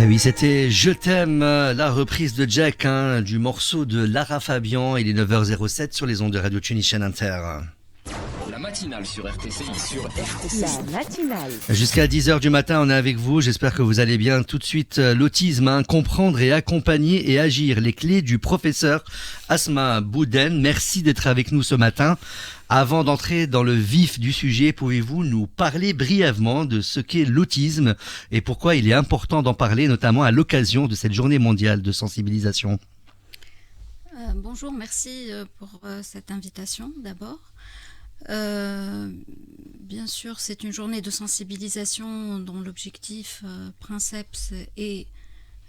Eh oui, c'était Je t'aime, la reprise de Jack du morceau de Lara Fabian. Il est 9h07 sur les ondes de Radio Tunisien Inter. La matinale sur RTCI. La matinale. Jusqu'à 10h du matin, on est avec vous. J'espère que vous allez bien. Tout de suite, l'autisme, comprendre et accompagner et agir. Les clés du professeur Asma Bouden. Merci d'être avec nous ce matin. Avant d'entrer dans le vif du sujet, pouvez-vous nous parler brièvement de ce qu'est l'autisme et pourquoi il est important d'en parler, notamment à l'occasion de cette journée mondiale de sensibilisation? Bonjour, merci pour cette invitation d'abord. Bien sûr, c'est une journée de sensibilisation dont l'objectif princeps est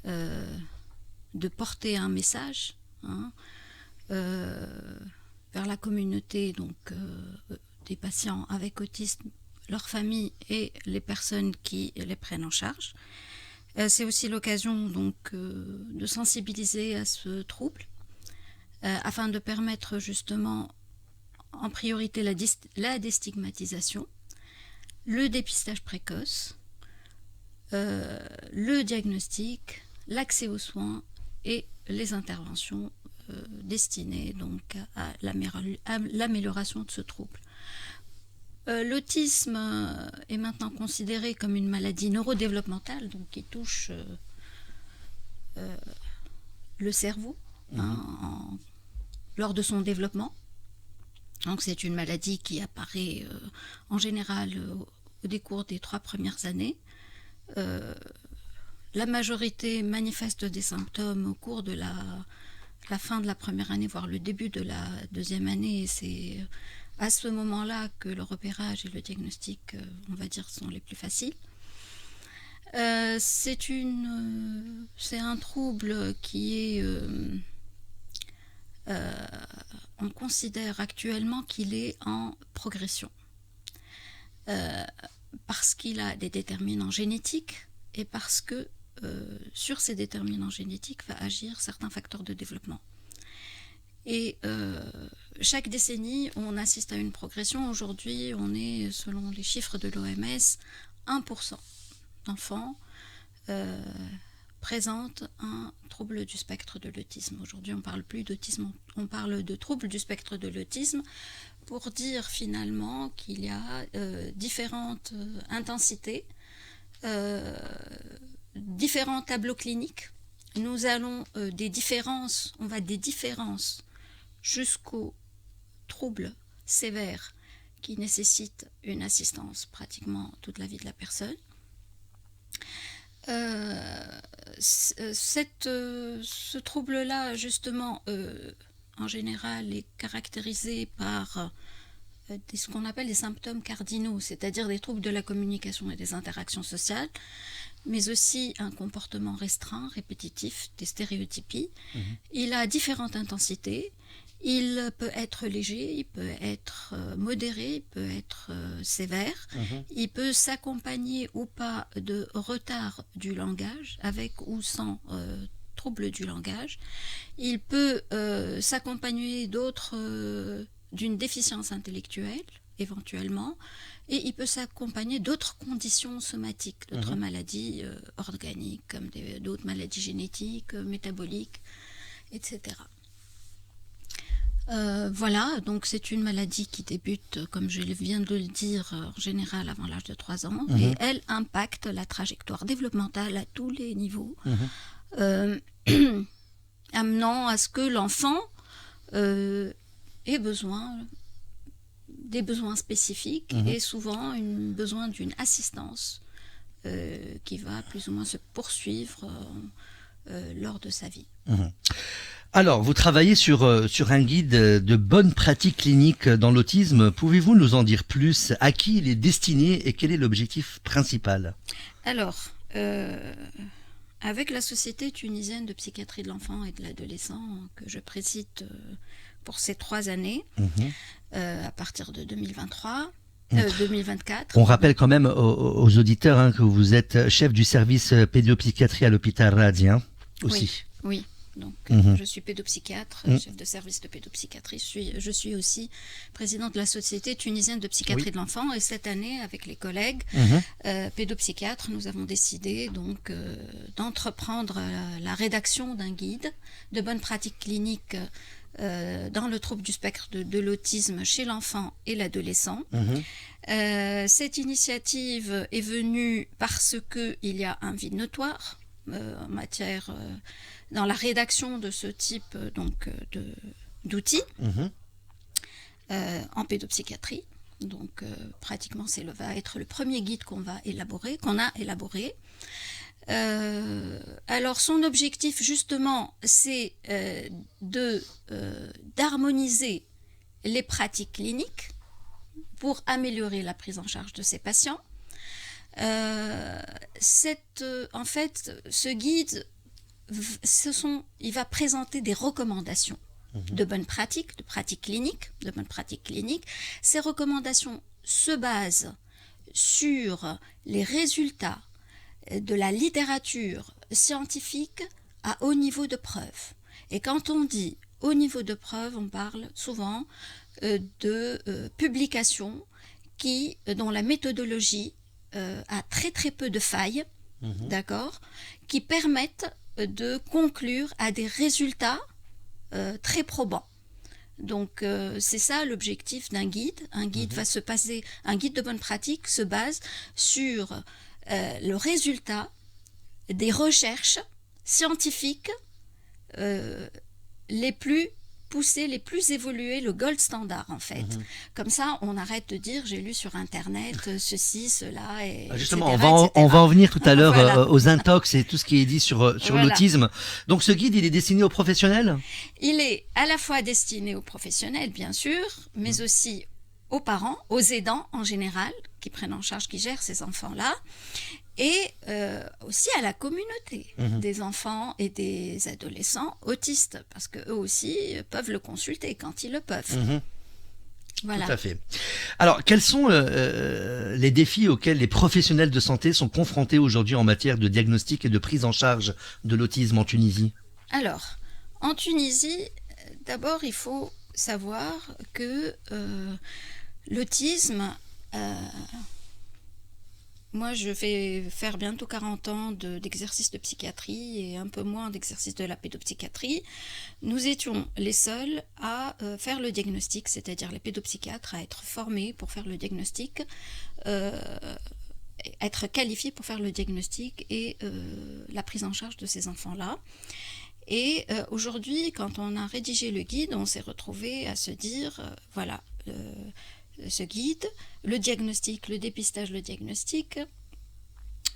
de porter un message vers la communauté des patients avec autisme, leurs familles et les personnes qui les prennent en charge. C'est aussi l'occasion de sensibiliser à ce trouble afin de permettre justement en priorité la déstigmatisation, le dépistage précoce, le diagnostic, l'accès aux soins et les interventions destinées à l'amélioration de ce trouble. L'autisme est maintenant considéré comme une maladie neurodéveloppementale qui touche le cerveau lors de son développement. Donc c'est une maladie qui apparaît en général au décours des 3 premières années. La majorité manifeste des symptômes au cours de la fin de la première année, voire le début de la deuxième année. C'est à ce moment-là que le repérage et le diagnostic, on va dire, sont les plus faciles. C'est un trouble qui est... on considère actuellement qu'il est en progression parce qu'il a des déterminants génétiques et parce que sur ces déterminants génétiques va agir certains facteurs de développement. Et chaque décennie, on assiste à une progression. Aujourd'hui, on est, selon les chiffres de l'OMS, 1% d'enfants présente un trouble du spectre de l'autisme. Aujourd'hui, on ne parle plus d'autisme, on parle de trouble du spectre de l'autisme pour dire finalement qu'il y a différentes intensités, différents tableaux cliniques. Nous allons des différences jusqu'aux troubles sévères qui nécessitent une assistance pratiquement toute la vie de la personne. Ce trouble-là, justement, en général, est caractérisé par ce qu'on appelle des symptômes cardinaux, c'est-à-dire des troubles de la communication et des interactions sociales, mais aussi un comportement restreint, répétitif, des stéréotypies. Il a différentes intensités. Il peut être léger, il peut être modéré, il peut être sévère. Il peut s'accompagner ou pas de retard du langage, avec ou sans trouble du langage. Il peut s'accompagner d'une déficience intellectuelle, éventuellement, et il peut s'accompagner d'autres conditions somatiques, d'autres maladies organiques, comme d'autres maladies génétiques, métaboliques, etc. Voilà, donc c'est une maladie qui débute, comme je viens de le dire, en général avant l'âge de 3 ans, et elle impacte la trajectoire développementale à tous les niveaux, amenant à ce que l'enfant ait des besoins spécifiques et souvent besoin d'une assistance qui va plus ou moins se poursuivre lors de sa vie. Alors, vous travaillez sur un guide de bonnes pratiques cliniques dans l'autisme. Pouvez-vous nous en dire plus? À qui il est destiné et quel est l'objectif principal? Alors, avec la Société tunisienne de psychiatrie de l'enfant et de l'adolescent, que je préside pour ces 3 années, à partir de 2024. On rappelle quand même aux auditeurs que vous êtes chef du service pédopsychiatrie à l'hôpital Radi aussi. Oui. Donc, Mhm. je suis pédopsychiatre, Mhm. chef de service de pédopsychiatrie. Je suis aussi présidente de la Société tunisienne de psychiatrie Oui. de l'enfant. Et cette année, avec les collègues Mhm. pédopsychiatres, nous avons décidé donc d'entreprendre la rédaction d'un guide de bonnes pratiques cliniques dans le trouble du spectre de l'autisme chez l'enfant et l'adolescent. Mhm. Cette initiative est venue parce qu'il y a un vide notoire en matière, dans la rédaction de ce type d'outils Mhm. en pédopsychiatrie. Donc pratiquement va être le premier guide qu'on a élaboré. Alors son objectif justement c'est d'harmoniser les pratiques cliniques pour améliorer la prise en charge de ces patients. En fait, ce guide, il va présenter des recommandations de bonnes pratiques, de bonnes pratiques cliniques. Ces recommandations se basent sur les résultats de la littérature scientifique à haut niveau de preuve. Et quand on dit haut niveau de preuve, on parle souvent de publications dont la méthodologie a très très peu de failles, d'accord, qui permettent de conclure à des résultats très probants. Donc c'est ça l'objectif d'un guide. Un guide un guide de bonne pratique se base sur le résultat des recherches scientifiques les plus poussées, les plus évoluées, le gold standard en fait. Comme ça, on arrête de dire j'ai lu sur internet ceci, cela, et Justement, etc., on va en venir tout à l'heure Voilà. aux intox et tout ce qui est dit sur Voilà. l'autisme. Donc ce guide, il est destiné aux professionnels? Il est à la fois destiné aux professionnels, bien sûr, mais aussi aux parents, aux aidants en général, qui prennent en charge, qui gèrent ces enfants-là, et aussi à la communauté des enfants et des adolescents autistes, parce qu'eux aussi peuvent le consulter quand ils le peuvent. Voilà. Tout à fait. Alors, quels sont les défis auxquels les professionnels de santé sont confrontés aujourd'hui en matière de diagnostic et de prise en charge de l'autisme en Tunisie? Alors, en Tunisie, d'abord, il faut savoir que l'autisme, moi je vais faire bientôt 40 ans d'exercice de psychiatrie et un peu moins d'exercice de la pédopsychiatrie. Nous étions les seuls à faire le diagnostic, c'est-à-dire les pédopsychiatres à être formés pour faire le diagnostic, être qualifiés pour faire le diagnostic et la prise en charge de ces enfants-là. Et aujourd'hui, quand on a rédigé le guide, on s'est retrouvé à se dire, voilà, ce guide, le diagnostic, le dépistage, le diagnostic,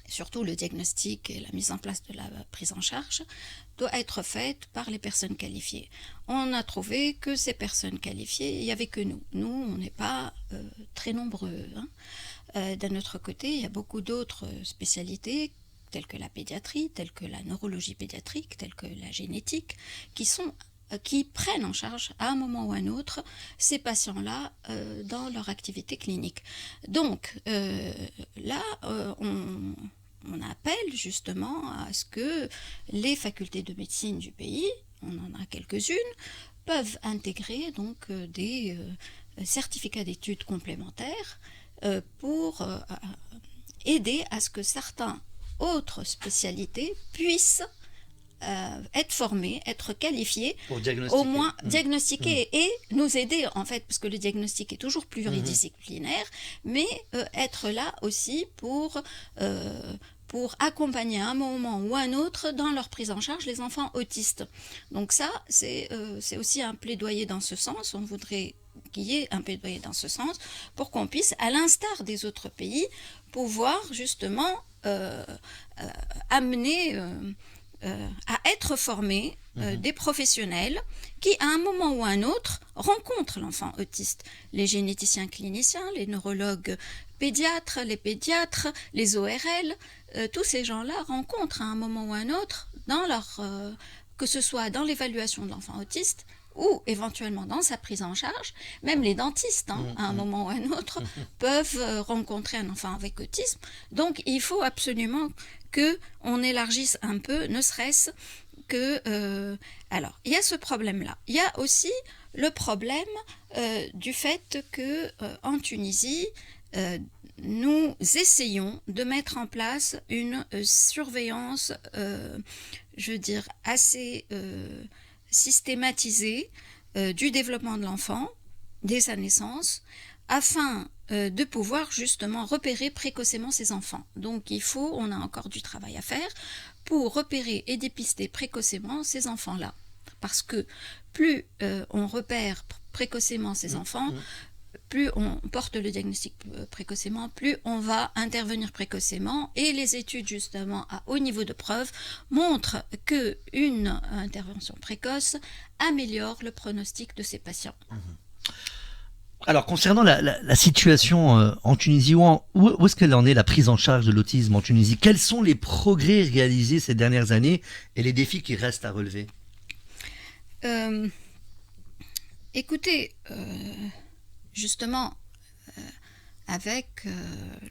surtout le diagnostic et la mise en place de la prise en charge, doit être faite par les personnes qualifiées. On a trouvé que ces personnes qualifiées, il n'y avait que nous. Nous, on n'est pas très nombreux. D'un autre côté, il y a beaucoup d'autres spécialités, telles que la pédiatrie, telles que la neurologie pédiatrique, telles que la génétique, qui prennent en charge à un moment ou à un autre ces patients-là dans leur activité clinique. Donc là, on appelle justement à ce que les facultés de médecine du pays, on en a quelques-unes, peuvent intégrer donc des certificats d'études complémentaires pour aider à ce que certains autres spécialités puissent être formés, être qualifiés, Pour diagnostiquer. au moins diagnostiquer et nous aider en fait, parce que le diagnostic est toujours pluridisciplinaire, mais être là aussi pour accompagner à un moment ou à un autre dans leur prise en charge les enfants autistes. Donc ça, c'est aussi un plaidoyer dans ce sens. On voudrait qu'il y ait un plaidoyer dans ce sens pour qu'on puisse, à l'instar des autres pays, pouvoir justement amener à être formés des professionnels qui, à un moment ou à un autre, rencontrent l'enfant autiste. Les généticiens cliniciens, les neurologues pédiatres, les ORL, tous ces gens-là rencontrent à un moment ou à un autre, que ce soit dans l'évaluation de l'enfant autiste ou éventuellement dans sa prise en charge, même les dentistes, à un moment ou à un autre, peuvent rencontrer un enfant avec autisme. Donc il faut absolument qu'on élargisse un peu, ne serait-ce que... alors, il y a ce problème-là. Il y a aussi le problème du fait que en Tunisie, nous essayons de mettre en place une surveillance, je veux dire, assez systématisée du développement de l'enfant dès sa naissance, afin de pouvoir justement repérer précocement ces enfants. Donc on a encore du travail à faire pour repérer et dépister précocement ces enfants-là. Parce que plus on repère précocement ces enfants, plus on porte le diagnostic précocement, plus on va intervenir précocement. Et les études justement à haut niveau de preuve montrent qu'une intervention précoce améliore le pronostic de ces patients. Alors, concernant la situation en Tunisie, où est-ce qu'elle en est, la prise en charge de l'autisme en Tunisie? Quels sont les progrès réalisés ces dernières années et les défis qui restent à relever? Écoutez, justement, avec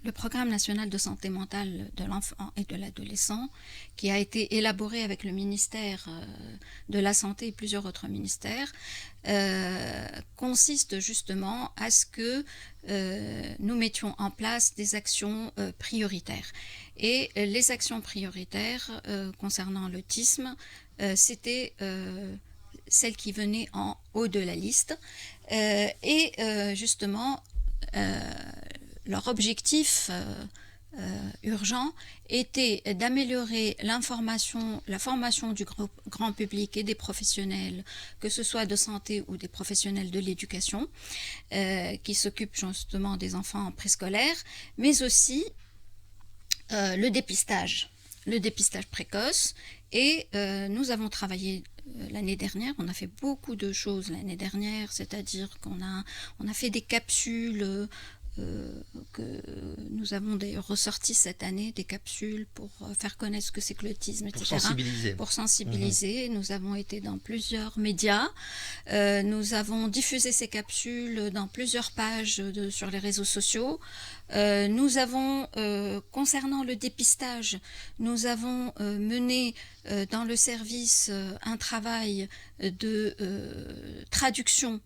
le Programme national de santé mentale de l'enfant et de l'adolescent, qui a été élaboré avec le ministère de la Santé et plusieurs autres ministères, consiste justement à ce que nous mettions en place des actions prioritaires. Et les actions prioritaires concernant l'autisme, c'était celles qui venaient en haut de la liste. Justement, leur objectif urgent était d'améliorer la formation du grand public et des professionnels, que ce soit de santé ou des professionnels de l'éducation, qui s'occupent justement des enfants préscolaires, mais aussi le dépistage précoce. Et nous avons travaillé l'année dernière, on a fait beaucoup de choses l'année dernière, c'est-à-dire qu'on a fait des capsules que nous avons d'ailleurs ressorti cette année, des capsules pour faire connaître ce que c'est que l'autisme, etc. Pour sensibiliser. Nous avons été dans plusieurs médias, nous avons diffusé ces capsules dans plusieurs pages sur les réseaux sociaux. Nous avons, concernant le dépistage, nous avons mené dans le service un travail de traduction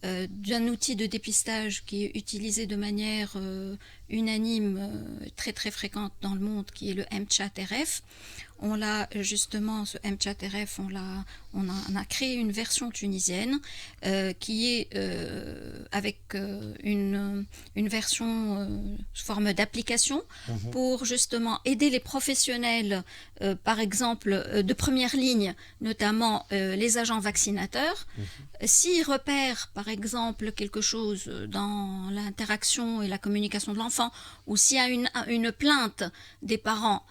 d'un outil de dépistage qui est utilisé de manière unanime, très très fréquente dans le monde, qui est le mChat-RF. On l'a justement, ce mChat-RF, on a créé une version tunisienne qui est avec une version sous forme d'application pour justement aider les professionnels, par exemple de première ligne, notamment les agents vaccinateurs. S'ils repèrent par exemple quelque chose dans l'interaction et la communication de l'enfant, ou s'il y a une plainte des parents,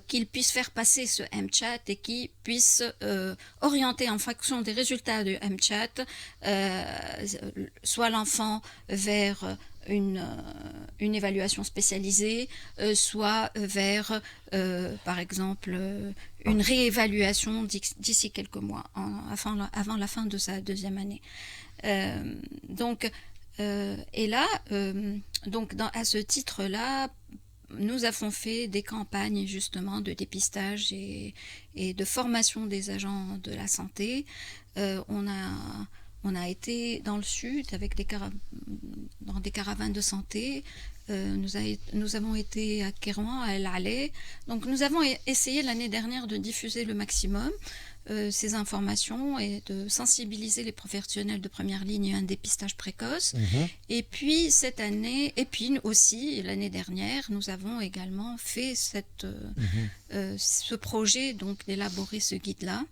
qu'ils puissent faire passer ce mChat et qu'ils puissent orienter en fonction des résultats du mChat soit l'enfant vers une évaluation spécialisée, soit vers, par exemple, une réévaluation d'ici quelques mois, avant la fin de sa deuxième année. Et là, à ce titre-là, nous avons fait des campagnes justement de dépistage et de formation des agents de la santé. On a été dans le sud avec dans des caravanes de santé. Nous avons été à Kérouan, à El Alé. Donc nous avons essayé l'année dernière de diffuser le maximum ces informations et de sensibiliser les professionnels de première ligne à un dépistage précoce. Et puis cette année, et puis aussi l'année dernière, nous avons également fait ce projet, donc d'élaborer ce guide-là.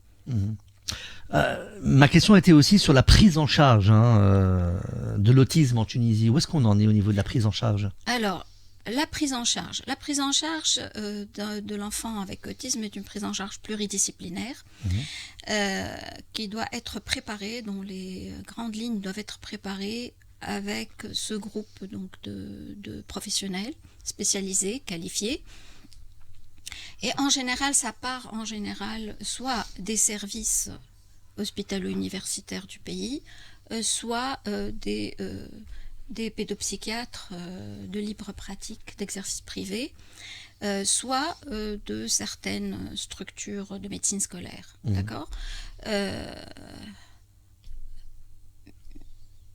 Ma question était aussi sur la prise en charge de l'autisme en Tunisie. Où est-ce qu'on en est au niveau de la prise en charge? Alors, la prise en charge de l'enfant avec autisme est une prise en charge pluridisciplinaire qui doit être préparée, dont les grandes lignes doivent être préparées avec ce groupe donc de professionnels spécialisés, qualifiés. Et en général, ça part soit des services hospitalo-universitaires du pays, soit des pédopsychiatres de libre pratique, d'exercice privé. soit de certaines structures de médecine scolaire. D'accord.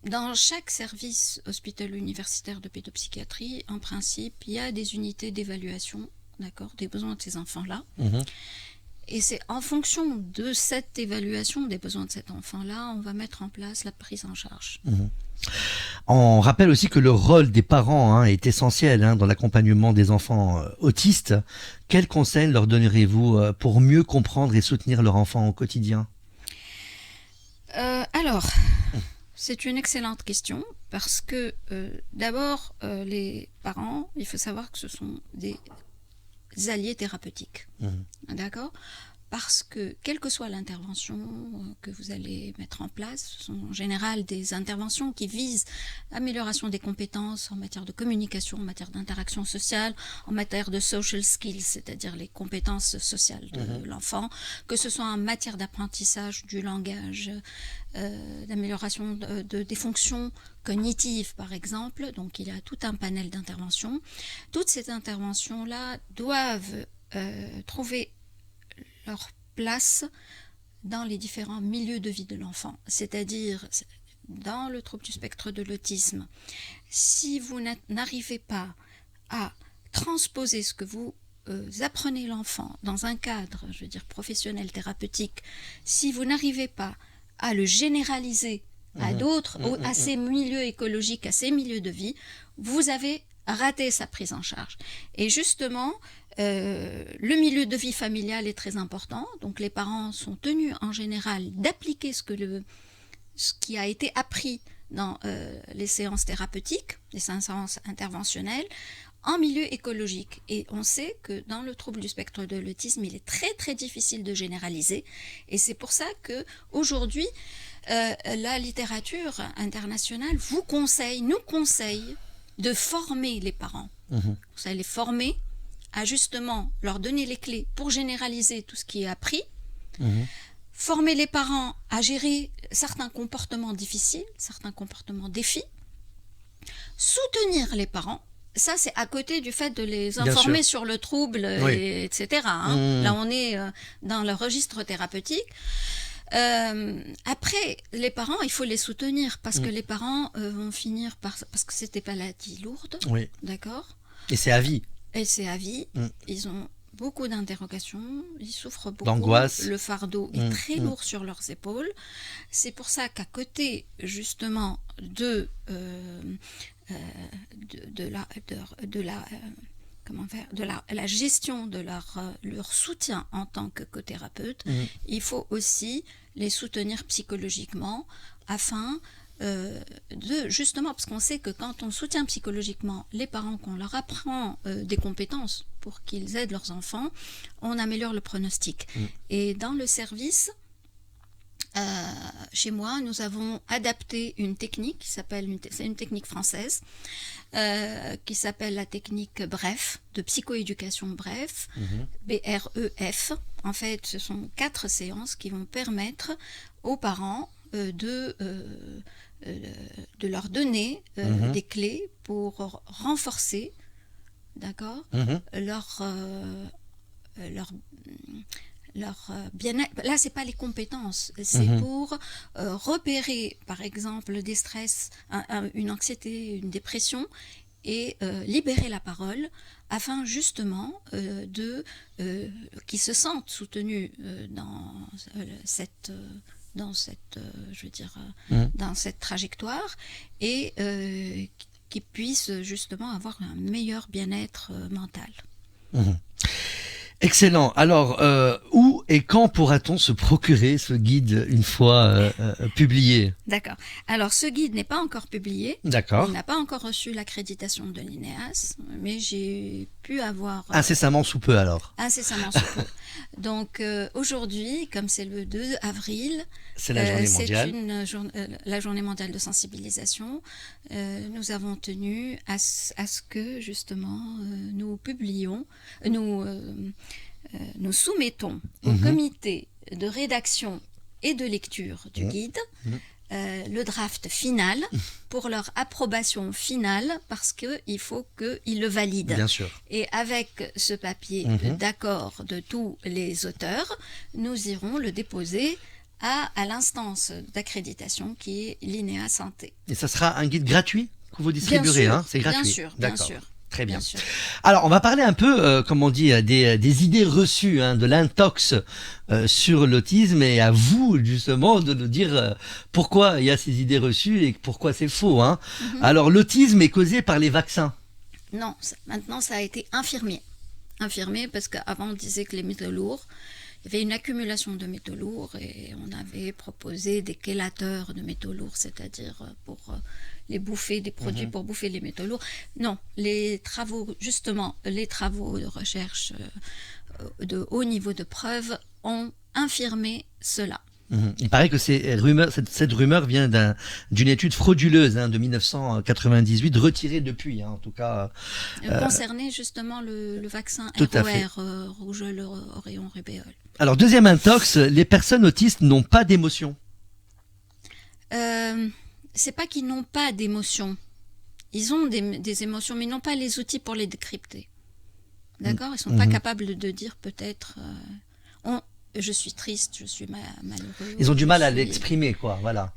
Dans chaque service hospitalo-universitaire de pédopsychiatrie, en principe, il y a des unités d'évaluation, d'accord, des besoins de ces enfants-là. Et c'est en fonction de cette évaluation des besoins de cet enfant-là, on va mettre en place la prise en charge. On rappelle aussi que le rôle des parents est essentiel dans l'accompagnement des enfants autistes. Quels conseils leur donnerez-vous pour mieux comprendre et soutenir leur enfant au quotidien ? Alors, c'est une excellente question parce que d'abord, les parents, il faut savoir que ce sont des alliés thérapeutiques. D'accord ? Parce que, quelle que soit l'intervention que vous allez mettre en place, ce sont en général des interventions qui visent l'amélioration des compétences en matière de communication, en matière d'interaction sociale, en matière de social skills, c'est-à-dire les compétences sociales de l'enfant, que ce soit en matière d'apprentissage du langage, d'amélioration des fonctions cognitives, par exemple. Donc, il y a tout un panel d'interventions. Toutes ces interventions-là doivent trouver leur place dans les différents milieux de vie de l'enfant, c'est-à-dire dans le trouble du spectre de l'autisme. Si vous n'arrivez pas à transposer ce que vous apprenez l'enfant dans un cadre, je veux dire professionnel, thérapeutique, si vous n'arrivez pas à le généraliser à d'autres, à ces milieux écologiques, à ces milieux de vie, vous avez raté sa prise en charge. Et justement, le milieu de vie familial est très important, donc les parents sont tenus en général d'appliquer ce qui a été appris dans les séances thérapeutiques, les séances interventionnelles, en milieu écologique. Et on sait que dans le trouble du spectre de l'autisme, il est très très difficile de généraliser, et c'est pour ça que aujourd'hui, la littérature internationale nous conseille de former les parents. Vous savez, les former à justement leur donner les clés pour généraliser tout ce qui est appris, former les parents à gérer certains comportements difficiles, certains comportements défis, soutenir les parents. Ça, c'est à côté du fait de les informer sur le trouble, etc. Là, on est dans le registre thérapeutique. Après, les parents, il faut les soutenir parce que les parents vont finir parce que c'est des maladies lourdes, d'accord ? Et c'est à vie. Et c'est à vie. Ils ont beaucoup d'interrogations, ils souffrent beaucoup. D'angoisse. Le fardeau est très lourd sur leurs épaules. C'est pour ça qu'à côté, justement, de la gestion de leur soutien en tant que cothérapeute, il faut aussi les soutenir psychologiquement afin justement, parce qu'on sait que quand on soutient psychologiquement les parents, qu'on leur apprend des compétences pour qu'ils aident leurs enfants, on améliore le pronostic. Et dans le service, chez moi, nous avons adapté une technique c'est une technique française qui s'appelle la technique BREF, de psychoéducation BREF, BREF. En fait, ce sont 4 séances qui vont permettre aux parents de leur donner des clés pour renforcer, d'accord, leur bien-être. Là, c'est pas les compétences, c'est pour repérer, par exemple, des stress, une anxiété, une dépression, et libérer la parole afin justement qu'ils se sentent soutenus dans cette trajectoire et qu'ils puissent justement avoir un meilleur bien-être mental. Excellent. Alors, où et quand pourra-t-on se procurer ce guide une fois publié ? D'accord. Alors, ce guide n'est pas encore publié. D'accord. Il n'a pas encore reçu l'accréditation de l'INEAS, mais j'ai pu avoir... Incessamment sous peu, alors. Incessamment sous peu. Donc, aujourd'hui, comme c'est le 2 avril... C'est la journée mondiale. C'est la journée mondiale de sensibilisation. Nous avons tenu à ce que, justement, nous publions... nous soumettons au comité de rédaction et de lecture du guide le draft final pour leur approbation finale parce qu'il faut qu'ils le valident. Bien sûr. Et avec ce papier d'accord de tous les auteurs, nous irons le déposer à l'instance d'accréditation qui est l'INEA Santé. Et ça sera un guide gratuit que vous distribuerez, sûr, hein? C'est gratuit. Bien sûr, D'accord. bien sûr. Très bien. Bien sûr. Alors, on va parler un peu, comme on dit, des idées reçues, hein, de l'intox sur l'autisme, et à vous, justement, de nous dire pourquoi il y a ces idées reçues et pourquoi c'est faux. Hein. Alors, l'autisme est causé par les vaccins. Non, maintenant ça a été infirmé. Infirmé parce qu'avant on disait que les métaux lourds, il y avait une accumulation de métaux lourds et on avait proposé des chélateurs de métaux lourds, c'est-à-dire pour les bouffer, des produits pour bouffer les métaux lourds. Non, les travaux de recherche de haut niveau de preuve ont infirmé cela. Il paraît que cette rumeur vient d'une étude frauduleuse, hein, de 1998, retirée depuis, hein, en tout cas. Concernait justement le vaccin Tout à fait. ROR, rougeole, oreillon, rubéole. Alors, deuxième intox, les personnes autistes n'ont pas d'émotion. C'est pas qu'ils n'ont pas d'émotions. Ils ont des émotions, mais ils n'ont pas les outils pour les décrypter. D'accord ? Ils sont pas capables de dire peut-être je suis triste, je suis malheureux. Ils ont du mal à l'exprimer, quoi, voilà.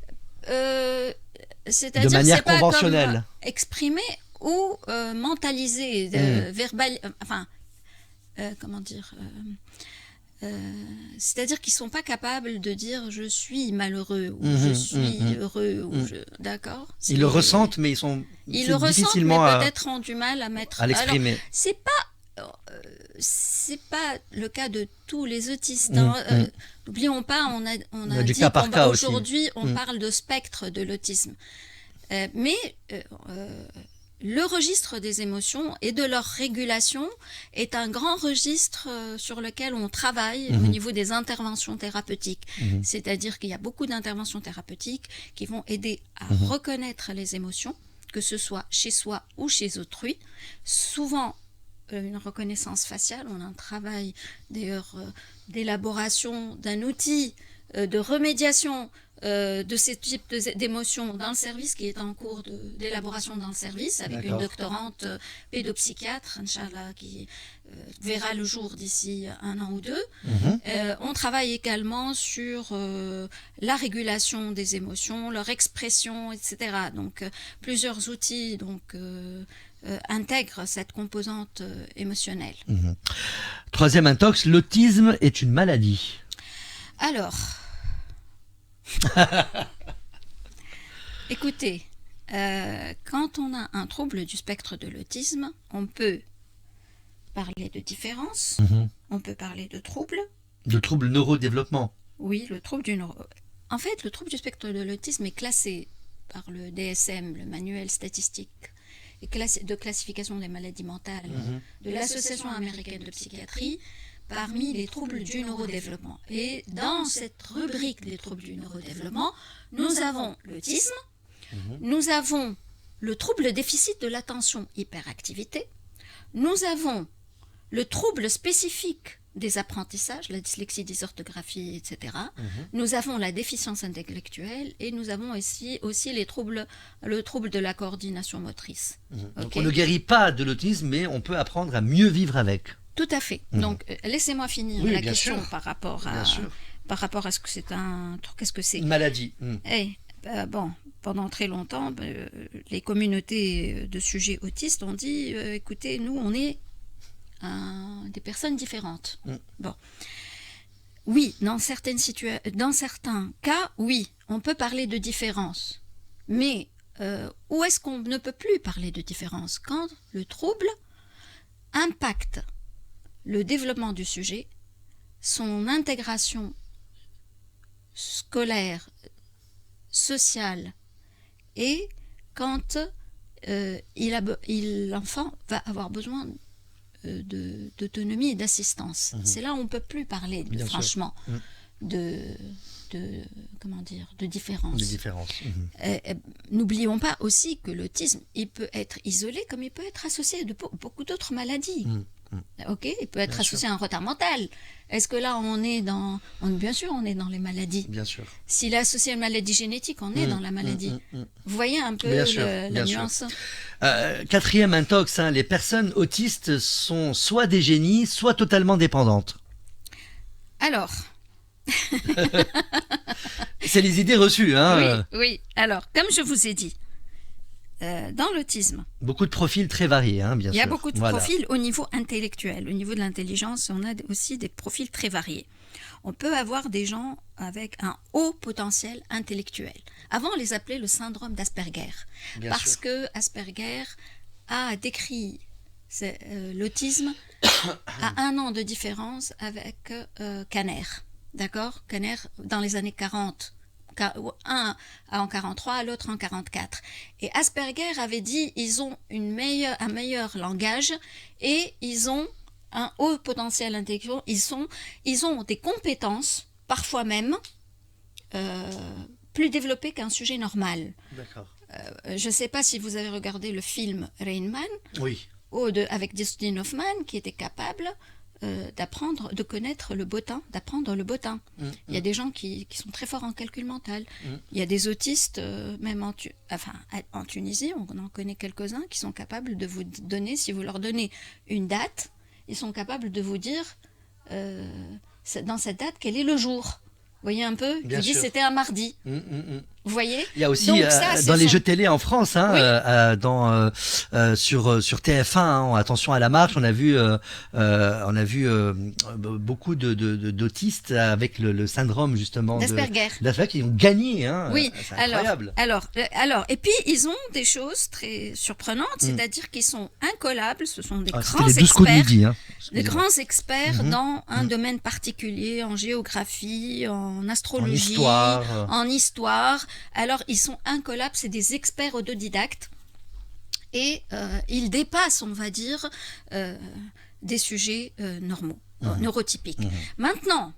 C'est-à-dire de manière c'est pas conventionnelle. comme exprimer ou mentaliser, verbal, enfin, comment dire c'est-à-dire qu'ils sont pas capables de dire je suis malheureux ou je suis heureux ou d'accord. Ils le ressentent, mais ils le ressentent, difficilement mais peut-être ont du mal à mettre. à l'exprimer. Alors, c'est pas le cas de tous les autistes. N'oublions pas, on a du dit cas par cas aussi. Aujourd'hui on parle de spectre de l'autisme, mais le registre des émotions et de leur régulation est un grand registre sur lequel on travaille au niveau des interventions thérapeutiques. C'est-à-dire qu'il y a beaucoup d'interventions thérapeutiques qui vont aider à reconnaître les émotions, que ce soit chez soi ou chez autrui. Souvent, une reconnaissance faciale, on a un travail d'ailleurs d'élaboration d'un outil de remédiation de ces types d'émotions dans le service qui est en cours d'élaboration dans le service avec une doctorante pédopsychiatre, Inch'Allah, qui verra le jour d'ici 1 an ou 2. On travaille également sur la régulation des émotions, leur expression, etc. Donc plusieurs outils intègrent cette composante émotionnelle. Troisième intox, l'autisme est une maladie. Alors, écoutez, quand on a un trouble du spectre de l'autisme, on peut parler de différence, on peut parler de trouble. De trouble neurodéveloppement. Oui, le trouble du En fait, le trouble du spectre de l'autisme est classé par le DSM, le manuel statistique de classification des maladies mentales de l'Association américaine de psychiatrie, parmi les troubles du neurodéveloppement. Et dans cette rubrique des troubles du neurodéveloppement, nous avons l'autisme, nous avons le trouble déficit de l'attention hyperactivité, nous avons le trouble spécifique des apprentissages, la dyslexie, dysorthographie, etc. Nous avons la déficience intellectuelle et nous avons aussi le trouble de la coordination motrice. Donc on ne guérit pas de l'autisme, mais on peut apprendre à mieux vivre avec. Tout à fait. Donc, laissez-moi finir la question par rapport à ce que c'est qu'est-ce que c'est ? Une maladie. Pendant très longtemps, les communautés de sujets autistes ont dit, écoutez, nous, on est des personnes différentes. Bon. Oui, dans certains cas, oui, on peut parler de différence. Mais où est-ce qu'on ne peut plus parler de différence ? Quand le trouble impacte le développement du sujet, son intégration scolaire, sociale, et quand l'enfant va avoir besoin d'autonomie et d'assistance. C'est là où on ne peut plus parler, franchement, de différence. N'oublions pas aussi que l'autisme, il peut être isolé comme il peut être associé de beaucoup d'autres maladies. Ok, il peut être Bien associé à un retard mental. Est-ce que là, bien sûr, on est dans les maladies. Bien sûr. S'il est associé à une maladie génétique, on est dans la maladie. Vous voyez un peu Bien sûr, la bien sûr. nuance. Quatrième intox, les personnes autistes sont soit des génies, soit totalement dépendantes. Alors, C'est les idées reçues. oui. Alors, comme je vous ai dit, dans l'autisme, Beaucoup de profils très variés, bien sûr. il y a beaucoup de Voilà. profils au niveau intellectuel. Au niveau de l'intelligence, on a aussi des profils très variés. On peut avoir des gens avec un haut potentiel intellectuel. Avant, on les appelait le syndrome d'Asperger. Bien Parce sûr. que Asperger a décrit l'autisme à 1 an de différence avec Kanner. D'accord? Kanner, dans les années 40. Un en 43, l'autre en 44. Et Asperger avait dit ils ont un meilleur langage et ils ont un haut potentiel intellectuel. Ils ont des compétences, parfois même, plus développées qu'un sujet normal. D'accord. Je ne sais pas si vous avez regardé le film Rain Man Oui. avec Dustin Hoffman qui était capable de connaître le bottin, d'apprendre le bottin. Il y a des gens qui sont très forts en calcul mental. Il y a des autistes, même en Tunisie, on en connaît quelques-uns qui sont capables de vous donner, si vous leur donnez une date, ils sont capables de vous dire dans cette date quel est le jour. Vous voyez un peu? Bien Ils disent sûr. c'était un mardi. Vous voyez? Il y a aussi Donc ça, dans ce les sont- jeux télé en France, sur TF1, attention à la marche, on a vu beaucoup d'autistes avec le syndrome justement D'Asperger. d'Asperger qui ont gagné. Oui, C'est incroyable. alors, et puis ils ont des choses très surprenantes, c'est-à-dire qu'ils sont incollables, ce sont des C'était grands les 12 coups de experts, midi. des Excusez-moi. grands experts dans un domaine particulier, en géographie, en astrologie, histoire. en histoire. Alors, ils sont incollables, c'est des experts autodidactes et ils dépassent, on va dire, des sujets normaux, neurotypiques. Maintenant,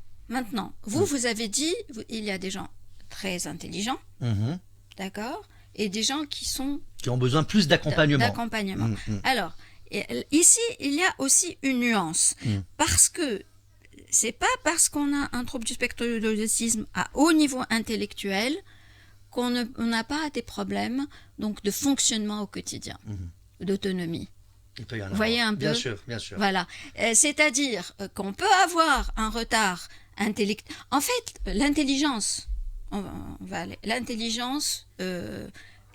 vous avez dit, il y a des gens très intelligents, Mhm. d'accord, et des gens qui sont Qui ont besoin plus d'accompagnement. d'accompagnement. Alors, ici, il y a aussi une nuance, parce que c'est pas parce qu'on a un trouble du spectre de l'autisme à haut niveau intellectuel qu'on n'a pas des problèmes donc de fonctionnement au quotidien, d'autonomie. Il peut y en avoir. Vous voyez un peu? Bien sûr, bien sûr. Voilà. C'est-à-dire qu'on peut avoir un retard intellectuel. En fait, l'intelligence,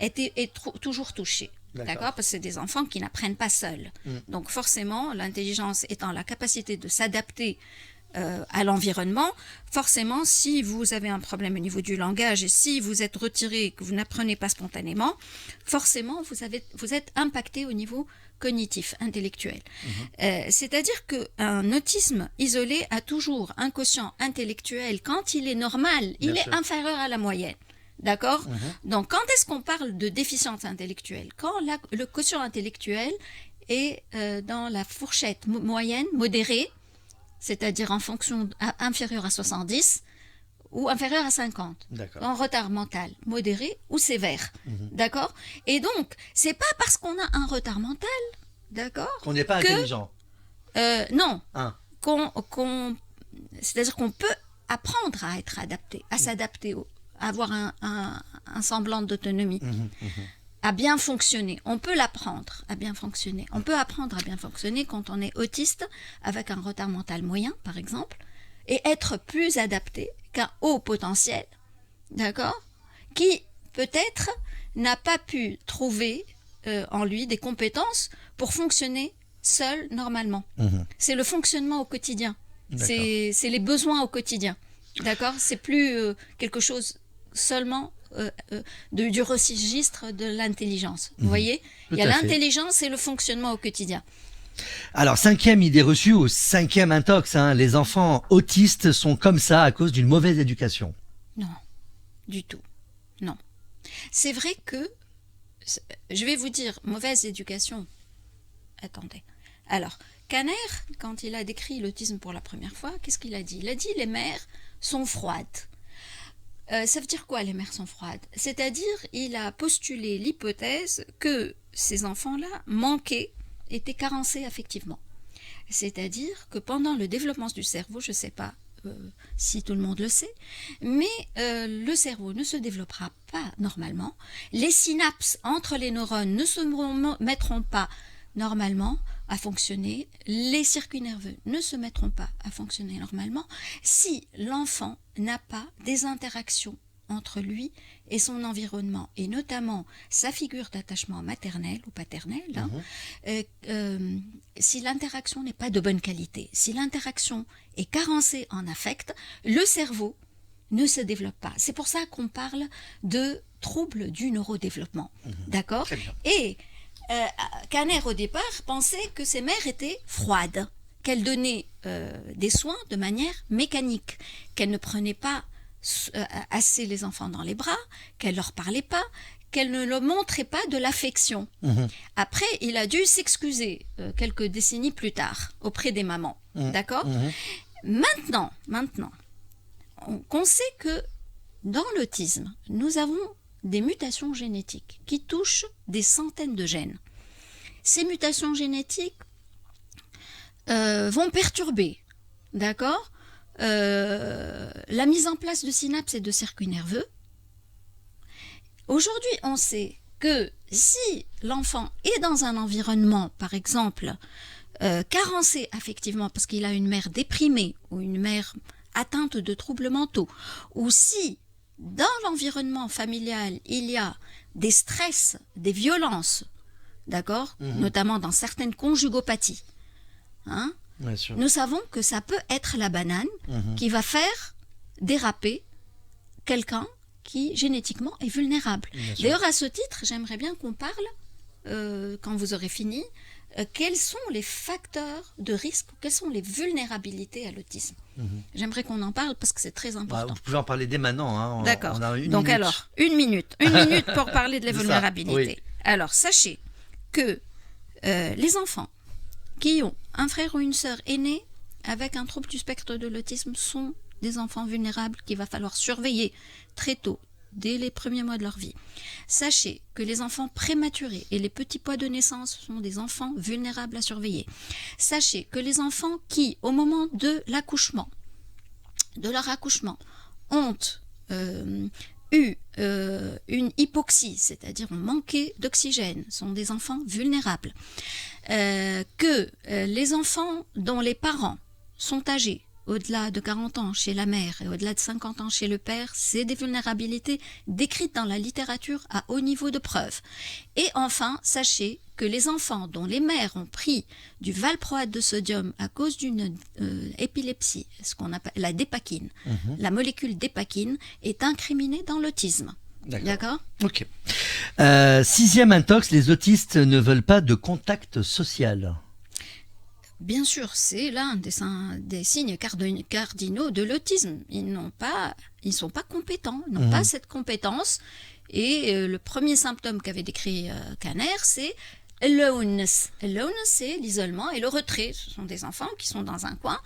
est toujours touchée. D'accord? Parce que c'est des enfants qui n'apprennent pas seuls. Donc forcément, l'intelligence étant la capacité de s'adapter à l'environnement, forcément, si vous avez un problème au niveau du langage et si vous êtes retiré, que vous n'apprenez pas spontanément, forcément, vous êtes impacté au niveau cognitif, intellectuel. C'est-à-dire qu'un autisme isolé a toujours un quotient intellectuel, quand il est normal, il est inférieur à la moyenne. D'accord? Donc, quand est-ce qu'on parle de déficience intellectuelle? Quand le quotient intellectuel est dans la fourchette moyenne, modérée, c'est-à-dire en fonction inférieure à 70 ou inférieure à 50. En retard mental, modéré ou sévère. D'accord? Et donc, c'est pas parce qu'on a un retard mental, d'accord? Qu'on n'est pas intelligent. Non. Hein. C'est-à-dire qu'on peut apprendre à être adapté, à s'adapter, à avoir un semblant d'autonomie. À bien fonctionner. On peut l'apprendre à bien fonctionner. On peut apprendre à bien fonctionner quand on est autiste avec un retard mental moyen, par exemple, et être plus adapté qu'un haut potentiel, d'accord, qui peut-être n'a pas pu trouver en lui des compétences pour fonctionner seul normalement. C'est le fonctionnement au quotidien. C'est les besoins au quotidien. D'accord? C'est plus quelque chose seulement du registre de l'intelligence. Vous voyez? Il y a l'intelligence et le fonctionnement au quotidien. Alors, 5e idée reçue ou 5e intox, les enfants autistes sont comme ça à cause d'une mauvaise éducation. Non, du tout. Non. C'est vrai que, je vais vous dire, mauvaise éducation. Attendez. Alors, Kanner, quand il a décrit l'autisme pour la première fois, qu'est-ce qu'il a dit? Il a dit les mères sont froides. Ça veut dire quoi, les mères sont froides? C'est-à-dire, il a postulé l'hypothèse que ces enfants-là manquaient, étaient carencés affectivement. C'est-à-dire que pendant le développement du cerveau, je ne sais pas si tout le monde le sait, mais le cerveau ne se développera pas normalement, les synapses entre les neurones ne se mettront pas normalement à fonctionner, les circuits nerveux ne se mettront pas à fonctionner normalement si l'enfant n'a pas des interactions entre lui et son environnement, et notamment sa figure d'attachement maternel ou paternel, si l'interaction n'est pas de bonne qualité, si l'interaction est carencée en affect, le cerveau ne se développe pas. C'est pour ça qu'on parle de troubles du neurodéveloppement. D'accord ? Et Kanner, au départ, pensait que ses mères étaient froides, qu'elles donnaient des soins de manière mécanique, qu'elles ne prenaient pas assez les enfants dans les bras, qu'elle leur parlait pas, qu'elle ne leur montrait pas de l'affection. Après, il a dû s'excuser quelques décennies plus tard auprès des mamans. D'accord ? Maintenant, on sait que dans l'autisme, nous avons des mutations génétiques qui touchent des centaines de gènes. Ces mutations génétiques vont perturber, d'accord, la mise en place de synapses et de circuits nerveux. Aujourd'hui, on sait que si l'enfant est dans un environnement, par exemple, carencé affectivement parce qu'il a une mère déprimée ou une mère atteinte de troubles mentaux, ou si dans l'environnement familial il y a des stress, des violences, d'accord, notamment dans certaines conjugopathies, nous savons que ça peut être la banane qui va faire déraper quelqu'un qui génétiquement est vulnérable. D'ailleurs, à ce titre, j'aimerais bien qu'on parle, quand vous aurez fini, quels sont les facteurs de risque, quelles sont les vulnérabilités à l'autisme. J'aimerais qu'on en parle parce que c'est très important. Vous pouvez en parler dès maintenant. D'accord. Donc alors, une minute pour parler de la vulnérabilité. Alors, sachez que les enfants qui ont un frère ou une sœur aînés avec un trouble du spectre de l'autisme sont des enfants vulnérables qu'il va falloir surveiller très tôt, dès les premiers mois de leur vie. Sachez que les enfants prématurés et les petits pois de naissance sont des enfants vulnérables à surveiller. Sachez que les enfants qui, au moment de leur accouchement, ont eu une hypoxie, c'est-à-dire ont manqué d'oxygène, sont des enfants vulnérables. Que les enfants dont les parents sont âgés au-delà de 40 ans chez la mère et au-delà de 50 ans chez le père, c'est des vulnérabilités décrites dans la littérature à haut niveau de preuve. Et enfin, sachez que les enfants dont les mères ont pris du valproate de sodium à cause d'une épilepsie, ce qu'on appelle la dépakine, la molécule dépakine est incriminée dans l'autisme. D'accord ? Ok. 6e intox, les autistes ne veulent pas de contact social. Bien sûr, c'est l'un des signes cardinaux de l'autisme. Ils ne sont pas compétents, ils n'ont pas cette compétence. Et le premier symptôme qu'avait décrit Kanner, c'est aloneness. Aloneness, c'est l'isolement et le retrait. Ce sont des enfants qui sont dans un coin,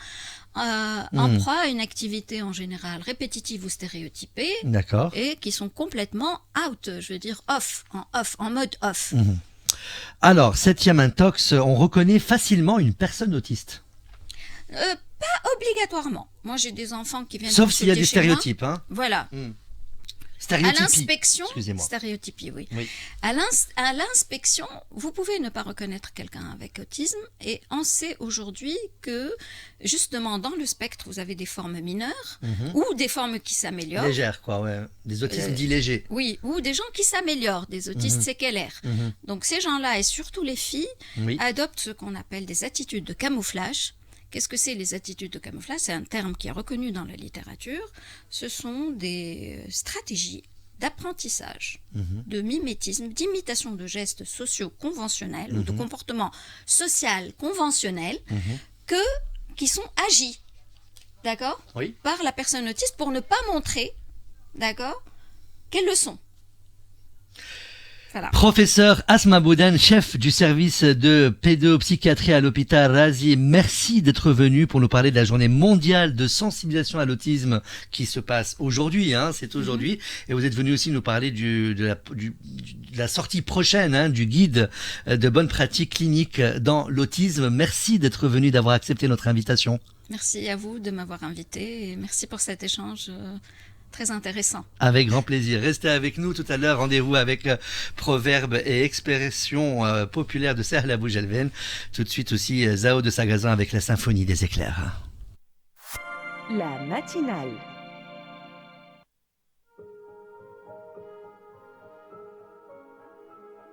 en proie à une activité en général répétitive ou stéréotypée, et qui sont complètement out, je veux dire en mode off. Alors, 7e intox, on reconnaît facilement une personne autiste. Pas obligatoirement. Moi, j'ai des enfants qui viennent... Sauf s'il y a des stéréotypes. Voilà. Stéréotypie. À l'inspection, excusez-moi. Stéréotypie, oui. À l'inspection, vous pouvez ne pas reconnaître quelqu'un avec autisme, et on sait aujourd'hui que, justement, dans le spectre, vous avez des formes mineures, ou des formes qui s'améliorent. Légères, quoi, ouais. Des autismes dits légers. Oui, ou des gens qui s'améliorent, des autistes séquelaires. Donc ces gens-là, et surtout les filles, adoptent ce qu'on appelle des attitudes de camouflage. Qu'est-ce que c'est les attitudes de camouflage ? C'est un terme qui est reconnu dans la littérature. Ce sont des stratégies d'apprentissage, de mimétisme, d'imitation de gestes sociaux conventionnels ou de comportements social conventionnels qui sont agis, d'accord, par la personne autiste pour ne pas montrer, d'accord, qu'elles le sont. Voilà. Professeur Asma Boudane, chef du service de pédopsychiatrie à l'hôpital Razi, merci d'être venu pour nous parler de la journée mondiale de sensibilisation à l'autisme qui se passe aujourd'hui, c'est aujourd'hui. Et vous êtes venu aussi nous parler de la sortie prochaine du guide de bonnes pratiques cliniques dans l'autisme. Merci d'être venu, d'avoir accepté notre invitation. Merci à vous de m'avoir invité et merci pour cet échange très intéressant. Avec grand plaisir. Restez avec nous tout à l'heure. Rendez-vous avec proverbes et expressions populaires de Sahla Boujalven. Tout de suite aussi Zao de Sagazan avec la symphonie des éclairs. La matinale.